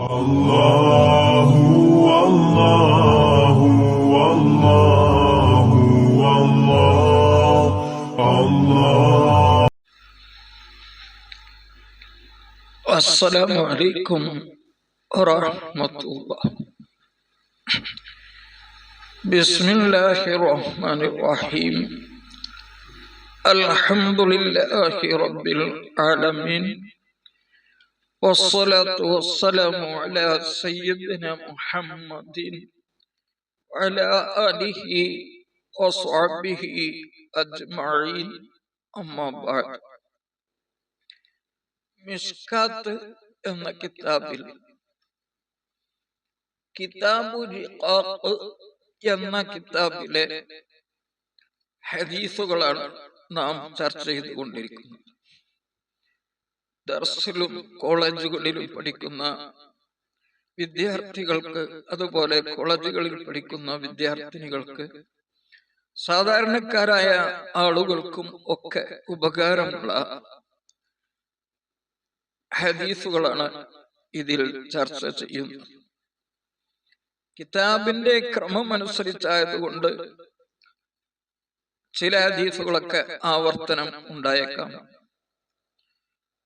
അല്ലാഹു അല്ലാഹു അല്ലാഹു അല്ലാഹു. അസ്സലാമു അലൈക്കും വറഹ്മത്തുള്ളാഹി. ബിസ്മില്ലാഹിർ റഹ്മാനിർ റഹീം. അൽഹംദുലില്ലാഹി റബ്ബിൽ ആലമീൻ. വസ്സലാത്തു വസ്സലാമു അലാ സയ്യിദിനാ മുഹമ്മദിൻ വഅലാ ആലിഹി വസ്വഹ്ബിഹി അജ്മഈൻ. അമ്മാ ബഅദ്. മിഷ്കാത്ത് എന്ന കിതാബിൽ കിതാബു റിഖാഖ് എന്ന കിതാബിലെ ഹദീസുകളാണ് നാം ചർച്ച ചെയ്തുകൊണ്ടിരിക്കുന്നത്. ദർസിലും കോളേജുകളിലും പഠിക്കുന്ന വിദ്യാർത്ഥികൾക്ക്, അതുപോലെ കോളേജുകളിൽ പഠിക്കുന്ന വിദ്യാർത്ഥിനികൾക്ക്, സാധാരണക്കാരായ ആളുകൾക്കും ഒക്കെ ഉപകാരമുള്ള ഹദീസുകളാണ് ഇതിൽ ചർച്ച ചെയ്യുന്നത്. കിതാബിന്റെ ക്രമം അനുസരിച്ചായതുകൊണ്ട് ചില ഹദീസുകളൊക്കെ ആവർത്തനം ഉണ്ടായേക്കാം.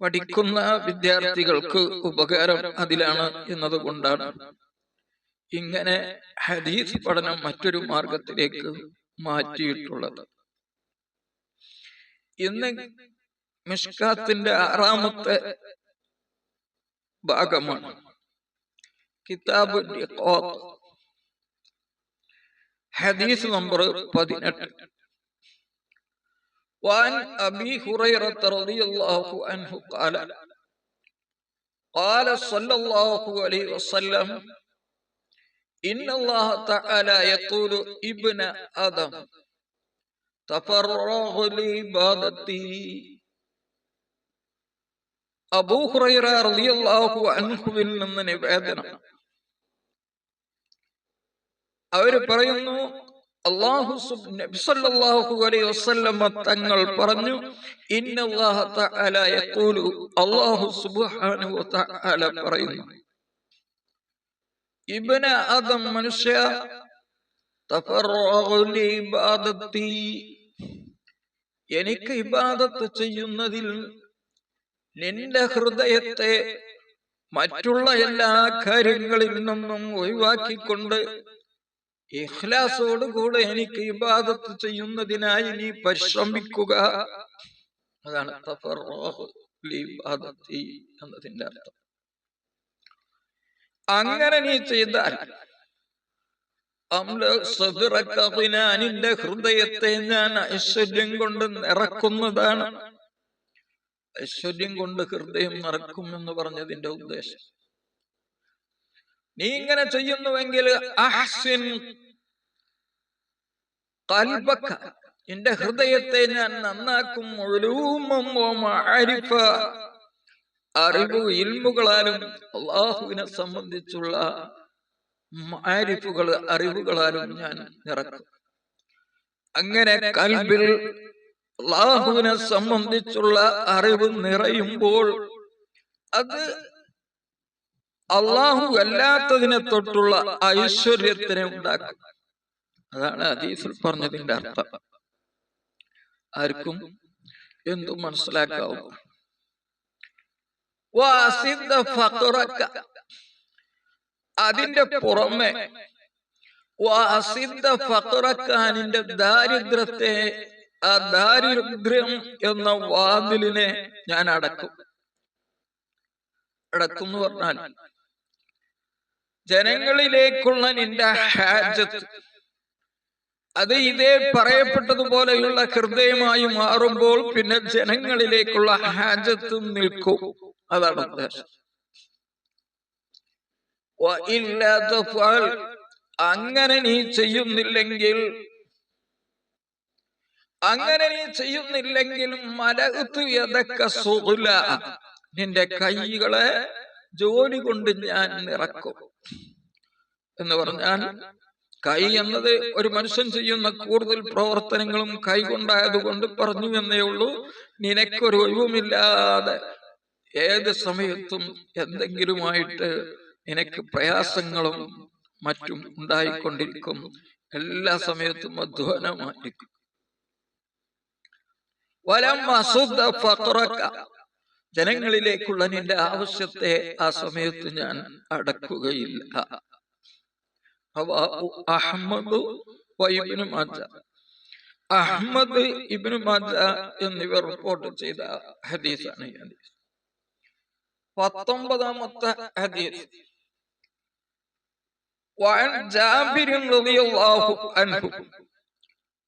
പഠിക്കുന്ന വിദ്യാർത്ഥികൾക്ക് ഉപകാരം അതിലാണ് എന്നതുകൊണ്ടാണ് ഇങ്ങനെ ഹദീസ് പഠനം മറ്റൊരു മാർഗത്തിലേക്ക് മാറ്റിയിട്ടുള്ളത്. ഇന്ന് മിഷ്കാത്തിന്റെ 6ാമത്തെ ഭാഗമാണ് കിതാബ് റിഖാഖ്. ഹദീസ് നമ്പർ 18. وعن أبي هريرة رضي الله عنه قال قال صلى الله عليه وسلم إن الله تعالى يقول ابن آدم تفرغ لعبادتي. അബൂ ഹുറൈറ റളിയല്ലാഹു അൻഹുവിൽ നിന്ന് നിവേദനം. അവര് പറയുന്നു, നബി സല്ലല്ലാഹു അലൈഹി വസല്ലം തങ്ങൾ പറഞ്ഞു, ഇന്നല്ലാഹ തആല യഖൂലു, അല്ലാഹു സുബ്ഹാനഹു വ തആല പറയുന്നു, ഇബ്ന ആദം, മനുഷ്യ, തഫറഗ ലിഇബാദത്തി, എനിക്ക് ഇബാദത്ത് ചെയ്യുന്നതിൽ നിന്റെ ഹൃദയത്തെ മറ്റുള്ള എല്ലാ കാര്യങ്ങളിൽ നിന്നും ഒഴിവാക്കിക്കൊണ്ട് ഇഖ്ലാസോടുകൂടെ എനിക്ക് ഇബാദത്ത് ചെയ്യുന്നതിനായി നീ പരിശ്രമിക്കുക. അതാണ് തഫറഗ ലിഇബാദത്തി എന്നതിന്റെ അർത്ഥം. അങ്ങനെ നീ ചെയ്താൽ നിന്റെ ഹൃദയത്തെ ഞാൻ ഐശ്വര്യം കൊണ്ട് നിറക്കുന്നതാണ്. ഐശ്വര്യം കൊണ്ട് ഹൃദയം നിറക്കും എന്ന് പറഞ്ഞതിന്റെ ഉദ്ദേശം, നീ ഇങ്ങനെ ചെയ്യുന്നുവെങ്കിൽ അഹ്സിൻ ഖൽബക, നിന്റെ ഹൃദയത്തെ ഞാൻ നന്നാക്കും. ഉലൂമൻ വ മഅരിഫ, അറിവ്, ഇൽമുകളാലും അല്ലാഹുവിനെ സംബന്ധിച്ചുള്ള മഅരിഫുകൾ, അറിവുകളാലും ഞാൻ നിറക്കും. അങ്ങനെ ഖൽബിൽ അല്ലാഹുവിനെ സംബന്ധിച്ചുള്ള അറിവ് നിറയുമ്പോൾ അത് അല്ലാഹു അല്ലാത്തതിനെ തൊട്ടുള്ള ഐശ്വര്യത്തിനെ ഉണ്ടാക്കും. അതാണ് ഹദീസിൽ പറഞ്ഞതിന്റെ അർത്ഥം. ആർക്കും എന്തും മനസ്സിലാക്കാവും. അതിന്റെ പുറമെ നിന്റെ ദാരിദ്ര്യത്തെ, ആ ദാരിദ്ര്യം എന്ന വാതിലിനെ ഞാൻ അടക്കും. അടക്കും എന്ന് പറഞ്ഞാൽ ജനങ്ങളിലേക്കുള്ള നിന്റെ ഹാജത്ത്, അത് ഇതേ പറയപ്പെട്ടതുപോലെയുള്ള ഹൃദയമായി മാറുമ്പോൾ പിന്നെ ജനങ്ങളിലേക്കുള്ള ഹാജത്തും നിൽക്കും. അതാണ് ഉദ്ദേശം. അങ്ങനെ നീ ചെയ്യുന്നില്ലെങ്കിൽ മലഅ്തു യദക സുഗ്ല, നിന്റെ കൈകളെ ജോലി കൊണ്ട് ഞാൻ നിറക്കും. എന്ന് പറഞ്ഞാൽ കൈ എന്നത് ഒരു മനുഷ്യൻ ചെയ്യുന്ന കൂടുതൽ പ്രവർത്തനങ്ങളും കൈകൊണ്ടായതുകൊണ്ട് പറഞ്ഞു എന്നേ ഉള്ളൂ. നിനക്കൊരു ഒഴിവുമില്ലാതെ ഏത് സമയത്തും എന്തെങ്കിലുമായിട്ട് എനിക്ക് പ്രയാസങ്ങളും മറ്റും ഉണ്ടായിക്കൊണ്ടിരിക്കും. എല്ലാ സമയത്തും അധ്വാനമായിരിക്കും. ജനങ്ങളിലേക്കുള്ള നിന്റെ ആവശ്യത്തെ ആ സമയത്ത് ഞാൻ അടക്കുകയില്ല. അഹ്മദ് ഇബ്നു മാജ, അഹ്മദ് ഇബ്നു മാജ എന്നിവർ റിപ്പോർട്ട് ചെയ്ത ഹദീസാണ് ഈ ഹദീസ്. 19ാമത്തെ ഹദീസ്. وعن جابر رضي الله عنه,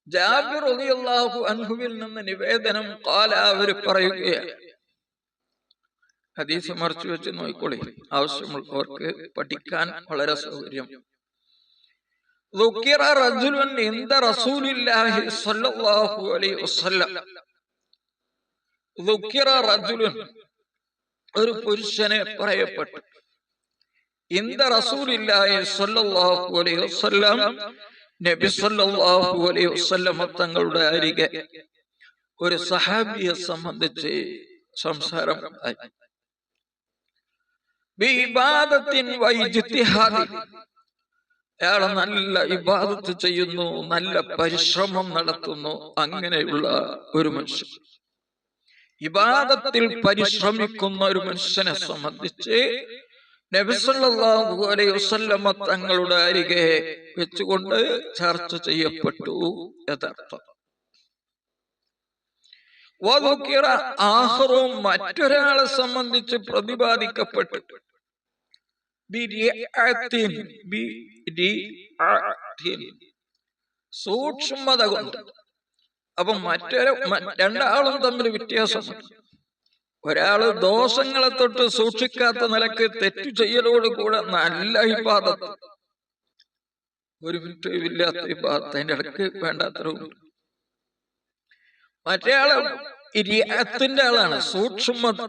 ജാബിർ റളിയല്ലാഹു അൻഹുവിൽ നിന്ന് നിവേദനം, ഖാല, അവർ പറയുകയാണ്. ഹദീസ് മറിച്ചു വെച്ച് നോക്കിക്കോളി, ആവശ്യമുള്ളവർക്ക് പഠിക്കാൻ വളരെ സൗകര്യം. ذكر رجل عند رسول الله صلى الله عليه وسلم. ذكر رجل, ഒരു പുരുഷനെ പറയപ്പെട്ടു. عند رسول الله صلى الله عليه وسلم, നബി സല്ലല്ലാഹു അലൈഹി വസല്ലം തങ്ങളുടെ അരികെ ഒരു സഹാബിയെ സംബന്ധിച്ച് സംസാരം ഉണ്ടായി. ബിഇബാദത്തിൻ വഇജ്തിഹാദി, അയാൾ നല്ല ഇബാദത്ത് ചെയ്യുന്നു, നല്ല പരിശ്രമം നടത്തുന്നു. അങ്ങനെയുള്ള ഒരു മനുഷ്യൻ, ഇബാദത്തിൽ പരിശ്രമിക്കുന്ന ഒരു മനുഷ്യനെ സംബന്ധിച്ച് നബി സല്ലല്ലാഹു അലൈഹി വസല്ലം തങ്ങളുടെ അരികെ വെച്ചുകൊണ്ട് ചർച്ച ചെയ്യപ്പെട്ടു യഥാർത്ഥം. വദുകിറ ആഖിറു, മറ്റൊരാളെ സംബന്ധിച്ച് പ്രതിപാദിക്കപ്പെട്ടു. ബിരിഅത്തിൻ, സൂക്ഷ്മത കൊണ്ട്. അപ്പൊ രണ്ടാളും തമ്മിൽ വ്യത്യാസമുണ്ട്. ഒരാള് ദോഷങ്ങളെ തൊട്ട് സൂക്ഷിക്കാത്ത നിലക്ക് തെറ്റു ചെയ്യലോടുകൂടെ നല്ല ഇബാദത്ത്, ഒരു മിനിറ്റ് ഇല്ലാത്ത ഇബാദത്ത്, അതിന്റെ ഇടയ്ക്ക് വേണ്ടാത്തതുണ്ട്. മറ്റേ ആള് റിയഅത്തിന്റെ ആളാണ്, സൂക്ഷ്മത,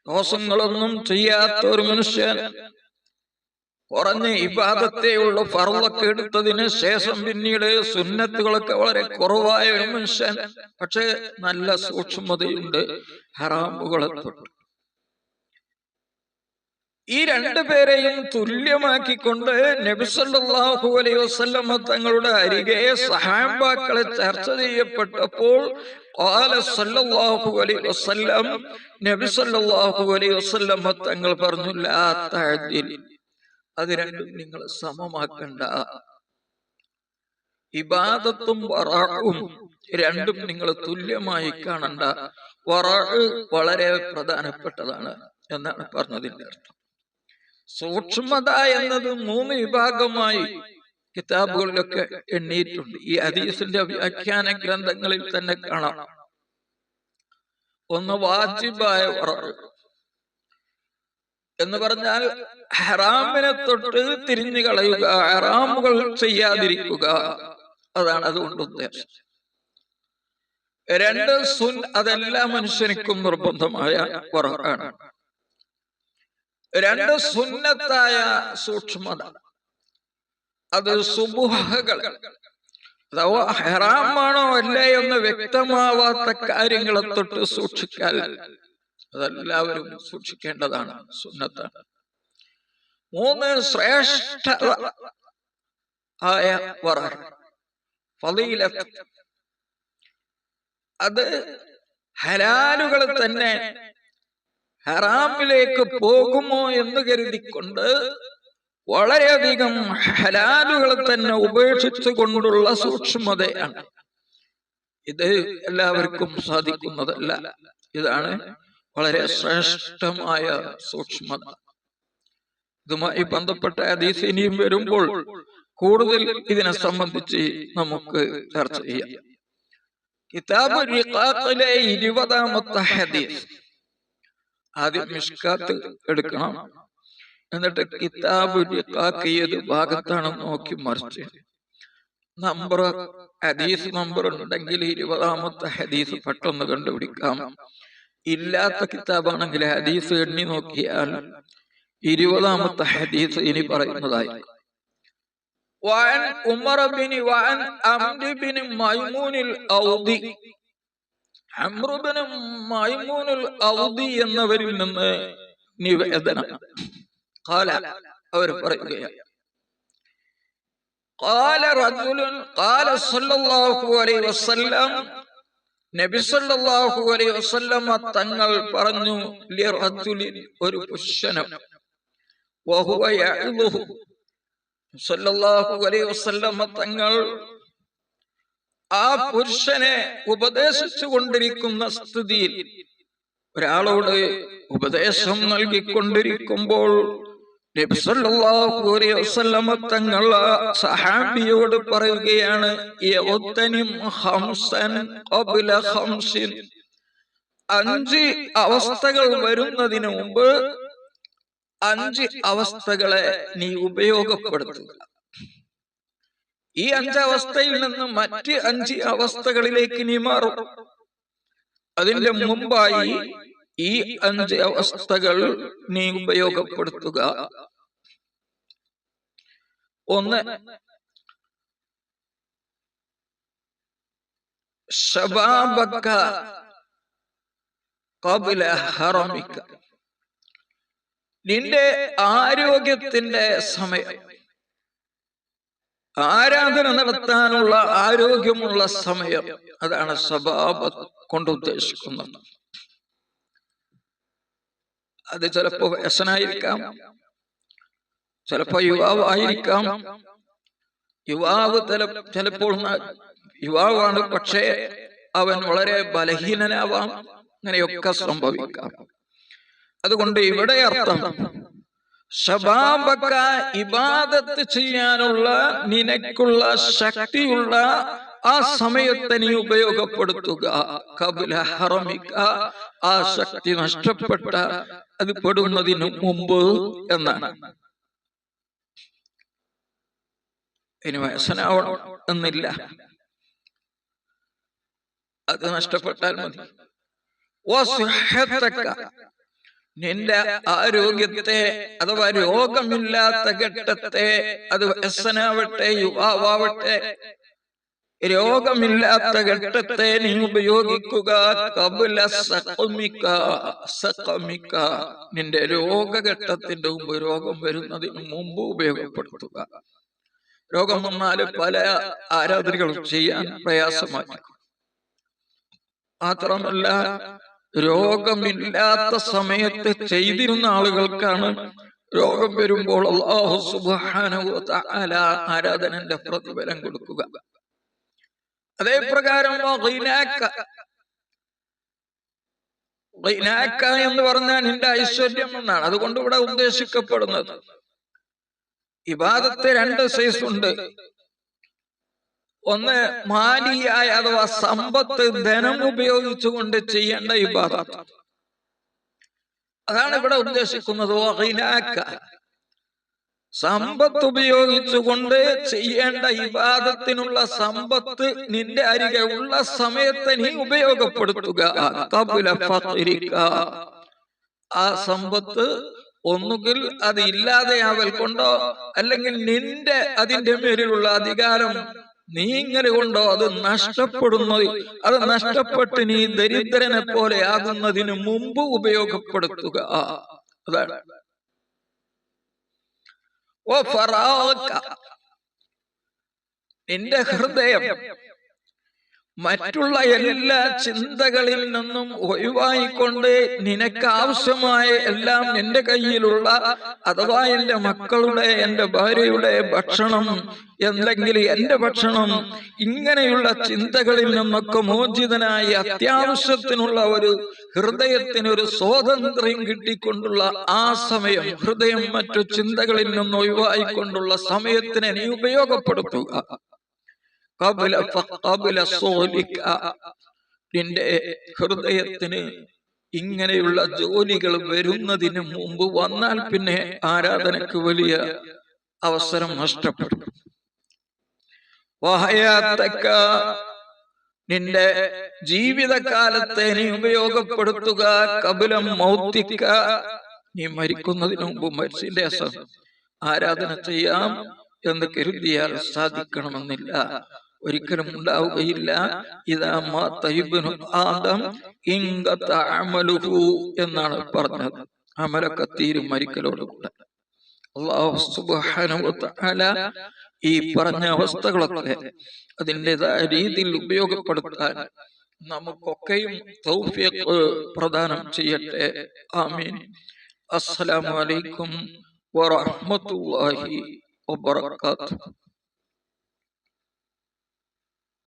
ദോഷങ്ങളൊന്നും ചെയ്യാത്ത ഒരു മനുഷ്യൻ. കുറഞ്ഞ ഇബാദത്തെയുള്ള ഫർളൊക്കെ എടുത്തതിന് ശേഷം പിന്നീട് സുന്നത്തുകളൊക്കെ വളരെ കുറവായ ഒരു മനുഷ്യൻ, പക്ഷെ നല്ല സൂക്ഷ്മതയുണ്ട് ഹറാമുകളെ തൊട്ട്. ഈ രണ്ടുപേരെയും തുല്യമാക്കിക്കൊണ്ട് നബി സല്ലല്ലാഹു അലൈഹി വസല്ലം തങ്ങളുടെ അരികെ സഹാബാക്കളെ ചർച്ച ചെയ്യപ്പെട്ടപ്പോൾ ഖാല സല്ലല്ലാഹു അലൈഹി വസല്ലം, നബി സല്ലല്ലാഹു അലൈഹി വസല്ലം തങ്ങൾ പറഞ്ഞു, ലാ തഅദിൽ, അത് രണ്ടും നിങ്ങൾ സമമാക്കണ്ട. ഇബാദത്തും വറഉം രണ്ടും നിങ്ങൾ തുല്യമായി കാണണ്ട. വറഉ വളരെ പ്രധാനപ്പെട്ടതാണ് എന്നാണ് പറഞ്ഞതിന്റെ അർത്ഥം. സൂക്ഷ്മത എന്നത് 3 വിഭാഗമായി കിതാബുകളിലൊക്കെ എണ്ണിയിട്ടുണ്ട്. ഈ ഹദീസിന്റെ വ്യാഖ്യാന ഗ്രന്ഥങ്ങളിൽ തന്നെ കാണാം. ഒന്ന് വാജിബായ വറഉ എന്ന് പറഞ്ഞാൽ ഹറാമിനെ തൊട്ട് തിരിഞ്ഞു കളയുക, ഹറാമുകൾ ചെയ്യാതിരിക്കുക, അതാണ് അതുകൊണ്ട് ഉദ്ദേശം. 2 അതെല്ലാ മനുഷ്യനിക്കും നിർബന്ധമായ വറഅാണ്. 2 സുന്നത്തായ സൂക്ഷ്മത, അത് സുബുഹകൾ, അഥവാ ഹറാമാണോ അല്ലേ എന്ന് വ്യക്തമാവാത്ത കാര്യങ്ങളെ തൊട്ട് സൂക്ഷിക്കാൻ അതെല്ലാവരും സൂക്ഷിക്കേണ്ടതാണ്, സുന്നത്താണ്. 3 ശ്രേഷ്ഠ ആയ വറഅ, ഫളീലത്ത്, അത് ഹലാലുകൾ തന്നെ ഹറാമിലേക്ക് പോകുമോ എന്ന് കരുതിക്കൊണ്ട് വളരെയധികം ഹലാലുകൾ തന്നെ ഉപേക്ഷിച്ചു കൊണ്ടുള്ള സൂക്ഷ്മതയാണ്. ഇത് എല്ലാവർക്കും സാധിക്കുന്നതല്ല. ഇതാണ് വളരെ ശ്രേഷ്ഠമായ സൂക്ഷ്മത. ഇതുമായി ബന്ധപ്പെട്ട ഹദീസ് ഇനിയും വരുമ്പോൾ കൂടുതൽ ഇതിനെ സംബന്ധിച്ച് നമുക്ക് ചർച്ച ചെയ്യാം. കിതാബ് റിഖാഖിലെ 20ാമത്തെ ഹദീസ്. ആദ്യം മിഷ്കാത്ത് എടുക്കണം, എന്നിട്ട് കിതാബ് റിഖാഖ് ഏത് ഭാഗത്താണെന്ന് നോക്കി മറിച്ച് നമ്പർ, ഹദീസ് നമ്പർ ഉണ്ടെങ്കിൽ 20ാമത്തെ ഹദീസ് പെട്ടെന്ന് കണ്ടുപിടിക്കാം. ഇല്ലാത്ത കിതാബാണെങ്കിൽ ഹദീസ് എണ്ണി നോക്കിയാൽ 20ാമത്തെ ഹദീസ് ഇനി പറയുന്നതായി. وعن عمر بن وعن عمرو بن ميمون الأوضي, അംറു ബിൻ മൈമൂൻ അൽ ഔദി എന്നവരിൽ നിന്ന് നിവേദനം. ഖാല അവർ പറയുകയാണ് ഖാല റജുലുൻ ഖാല സല്ലല്ലാഹു അലൈഹി വസല്ലം നബി സല്ലല്ലാഹു അലൈഹി വസല്ലം തങ്ങൾ പറഞ്ഞു ലിറജുലിൻ ഒരു പുരുഷനും വഹുവ യഅ്ലുഹു സല്ലല്ലാഹു അലൈഹി വസല്ലം തങ്ങൾ ആ പുരുഷനെ ഉപദേശിച്ചു കൊണ്ടിരിക്കുന്ന സ്ഥിതിയിൽ ഒരാളോട് ഉപദേശം നൽകിക്കൊണ്ടിരിക്കുമ്പോൾ നബി സല്ലല്ലാഹു അലൈഹി വസല്ലം തങ്ങൾ സഹാബിയോട് പറയുകയാണ് യഗ്തനിം ഖംസൻ ഖബ്ല ഖംസിൻ 5 അവസ്ഥകൾ വരുന്നതിന് മുമ്പ് 5 അവസ്ഥകളെ നീ ഉപയോഗപ്പെടുത്തുക. ഈ 5 അവസ്ഥയിൽ നിന്ന് മറ്റ് 5 അവസ്ഥകളിലേക്ക് നീ മാറും. അതിന്റെ മുമ്പായി ഈ 5 അവസ്ഥകൾ നീ ഉപയോഗപ്പെടുത്തുക. 1 ശബാബക ഖബ്ല ഹറമിക, നിന്റെ ആരോഗ്യത്തിന്റെ സമയം, ആരാധന നടത്താനുള്ള ആരോഗ്യമുള്ള സമയം, അതാണ് ശബാബ് കൊണ്ട് ഉദ്ദേശിക്കുന്നത്. അത് ചിലപ്പോ വയസ്സനായിരിക്കാം, ചിലപ്പോ യുവാവായിരിക്കാം. യുവാവ് ചിലപ്പോൾ യുവാവാണ്, പക്ഷേ അവൻ വളരെ ബലഹീനനാവാം. അങ്ങനെയൊക്കെ സംഭവിക്കാം. അതുകൊണ്ട് ഇവിടെ അർത്ഥം ശബാബക, ഇബാദത്ത് ചെയ്യാനുള്ള നിനക്കുള്ള ശക്തിയുള്ള ആ സമയത്തെ നീ ഉപയോഗപ്പെടുത്തുക. ഖബ്ല ഹറമിക, ആ ശക്തി നഷ്ടപ്പെട്ട അത് പെടുന്നതിന് മുമ്പ് എന്നാണ്. ഇനി വയസ്സനാവണം എന്നില്ല, അത് നഷ്ടപ്പെട്ടാൽ മതി. നിന്റെ ആരോഗ്യത്തെ അഥവാ രോഗമില്ലാത്ത ഘട്ടത്തെ, അത് വയസ്സനാവട്ടെ യുവാവട്ടെ, രോഗമില്ലാത്ത ഘട്ടത്തെ നീ ഉപയോഗിക്കുക. ഖബ്ല സഖമിക, സഖമിക, നിന്റെ രോഗഘട്ടത്തിന്റെ മുമ്പ്, രോഗം വരുന്നതിന് മുമ്പ് ഉപയോഗപ്പെടുത്തുക. രോഗം വന്നാൽ പല ആരാധനകളും ചെയ്യാൻ പ്രയാസമായി. മാത്രമല്ല രോഗമില്ലാത്ത സമയത്ത് ചെയ്തിരുന്ന ആളുകൾക്കാണ് രോഗം വരുമ്പോൾ അല്ലാഹു സുബ്ഹാനഹു വ തആല ആരാധനന്റെ പ്രതിഫലം കൊടുക്കുക. അതേ പ്രകാരം എന്ന് പറഞ്ഞാൽ നിന്റെ ഐശ്വര്യം എന്നാണ്. അതുകൊണ്ട് ഇവിടെ ഉദ്ദേശിക്കപ്പെടുന്നത് ഇബാദത്ത് 2 സൈസ് ഉണ്ട്. ഒന്ന് മാലിയായ അഥവാ സമ്പത്ത്, ധനം ഉപയോഗിച്ചുകൊണ്ട് ചെയ്യേണ്ട ഇബാദത്ത്, അതാണ് ഇവിടെ ഉദ്ദേശിക്കുന്നത്. സമ്പത്ത് ഉപയോഗിച്ചുകൊണ്ട് ചെയ്യേണ്ട ഇബാദത്തിനുള്ള സമ്പത്ത് നിന്റെ അരികെ ഉള്ള സമയത്ത് നീ ഉപയോഗപ്പെടുത്തുക. ഖബ്ല ഫഖ്രിക, ആ സമ്പത്ത് ഒന്നുകിൽ അത് ഇല്ലാതെയാവൽ കൊണ്ടോ അല്ലെങ്കിൽ നിന്റെ അതിന്റെ പേരിലുള്ള അധികാരം നീങ്ങൽ കൊണ്ടോ അത് നഷ്ടപ്പെടുന്നത്, അത് നഷ്ടപ്പെട്ട് നീ ദരിദ്രനെ പോലെ ആകുന്നതിന് മുമ്പ് ഉപയോഗപ്പെടുത്തുക. അതാണ് നിന്റെ ഹൃദയം മറ്റുള്ള എല്ലാ ചിന്തകളിൽ നിന്നും ഒഴിവായിക്കൊണ്ട് നിനക്ക് ആവശ്യമായ എല്ലാം നിന്റെ കയ്യിലുള്ള, അഥവാ എന്റെ മക്കളുടെ, എന്റെ ഭാര്യയുടെ ഭക്ഷണം, അല്ലെങ്കിൽ എന്റെ ഭക്ഷണം, ഇങ്ങനെയുള്ള ചിന്തകളിൽ നിന്നൊക്കെ മോചിതനായി അത്യാവശ്യത്തിനുള്ള ഒരു ഹൃദയത്തിനൊരു സ്വാതന്ത്ര്യം കിട്ടിക്കൊണ്ടുള്ള ആ സമയം, ഹൃദയം മറ്റു ചിന്തകളിൽ നിന്ന് ഒഴിവായിക്കൊണ്ടുള്ള സമയത്തിനെ നീ ഉപയോഗപ്പെടുത്തുക. നിന്റെ ഹൃദയത്തിന് ഇങ്ങനെയുള്ള ജോലികൾ വരുന്നതിന് മുമ്പ് വന്നാൽ പിന്നെ ആരാധനക്ക് വലിയ അവസരം നഷ്ടപ്പെടും. നിന്റെ ജീവിതകാലത്തെ നീ ഉപയോഗപ്പെടുത്തുക. കബിലം മൗത്തിക്ക, നീ മരിക്കുന്നതിന് മുമ്പ് മരിച്ചിന്റെ ആരാധന ചെയ്യാം എന്ന് കരുതിയാൽ സാധിക്കണമെന്നില്ല, ഒരിക്കലും ഉണ്ടാവുകയില്ല. ഇദാ മാത ഇബ്നു ആദം ഇൻഖത അമലുഹു എന്നാണ് പറഞ്ഞത്. അമലൊക്കെ തീരും മരിക്കലോടുകൂടെ. അല്ലാഹു സുബ്ഹാനഹു വ തആല ഈ പറഞ്ഞ അവസ്ഥകളൊക്കെ അതിൻ്റെതായ രീതിയിൽ ഉപയോഗപ്പെടുത്താൻ നമുക്കൊക്കെയും തൗഫീഖ് പ്രദാനം ചെയ്യട്ടെ. ആമീൻ. അസ്സലാമു അലൈക്കും വറഹ്മത്തുള്ളാഹി വബറകാതുഹു.